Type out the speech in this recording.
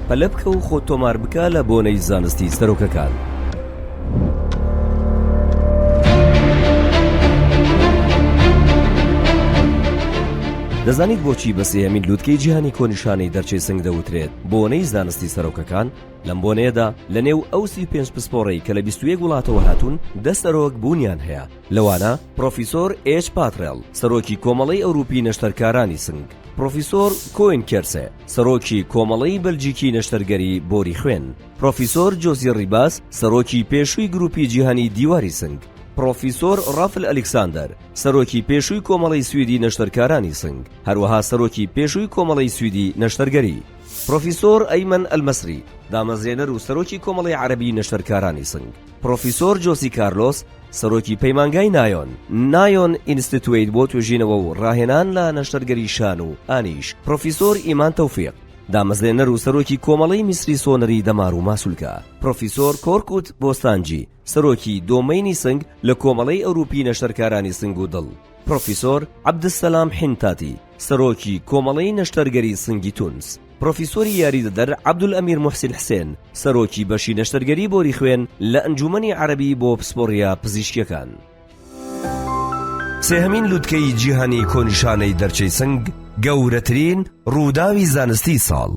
پەلە بکە و خۆت تۆمار بکە لە بۆنەی زانستی سەرۆکەکان. دەزانیت بۆچی بە سێهەمین لووتکەی جیهانی کۆنیشانەی دەرچەی سنگ دەوترێت بۆنەی زانستی سەرۆکەکان؟ لەم بۆنەیەدا لە نێو ئەو 35 پسپۆڕەی کە لە 21 وڵاتەوە هاتوون 10 سەرۆک بوونیان هەیە. لەوانە پرۆفیسۆر ئێچ پاترێڵ سەرۆکی کۆمەڵەی ئەوروپی نەشتەرکارانی سنگ، پرۆفیسۆر کۆین کێرسێ سەرۆکی کۆمەڵەی بەلجیکی نەشتەرگەری بۆری خوێن، پرۆفیسۆر جۆزی ڕیباس سەرۆکی پێشووی گروپی جیهانی دیواری سنگ، پرۆفیسۆر ڕافل ئەلێکساندەر سەرۆکی پێشووی کۆمەڵەی سویدی نەشتەرکارانی سنگ، هەروەها سەرۆکی پێشووی کۆمەڵەی سویدی نەشتەرگەری، پرۆفیسۆر ئەیمەن ئەلمەسری دامەزرێنەر و سەرۆکی کۆمەڵەی عەرەبی نەشتەرکارانی سنگ، پرۆفیسۆر جۆسی کارلۆس سەرۆکی پەیمانگای نایۆن ئینستیتوێت بۆ توێژینەوە و ڕاهێنان لە نەشتەرگەری شان و ئانیش، پرۆفیسۆر ئیمان تەوفیق دامەزرێنەر و سەرۆکی کۆمەڵەی میسری سۆنەری دەمار و ماسوولکە، پرۆفیسۆر کۆرکوت بۆستانجی سەرۆکی دۆمەینی سنگ لە کۆمەڵەی ئەوروپی نەشتەرکارانی سنگ و دڵ، پرۆفیسۆر عەبدسەلام حینتاتی سەرۆکی کۆمەڵەی نەشتەرگەری سنگی تونس، پرۆفیسۆری یاریدەدەر عەبدولئەمیر موحسین حسێن سەرۆکی بەشی نەشتەرگەری بۆری خوێن لە ئەنجومەنی عەرەبی بۆ پسپۆڕیە پزیشکیەکان. سێهەمین لووتکەی جیهانی کۆنیشانەی دەرچەی سنگ گەورەترین ڕووداوی زانستی ساڵ.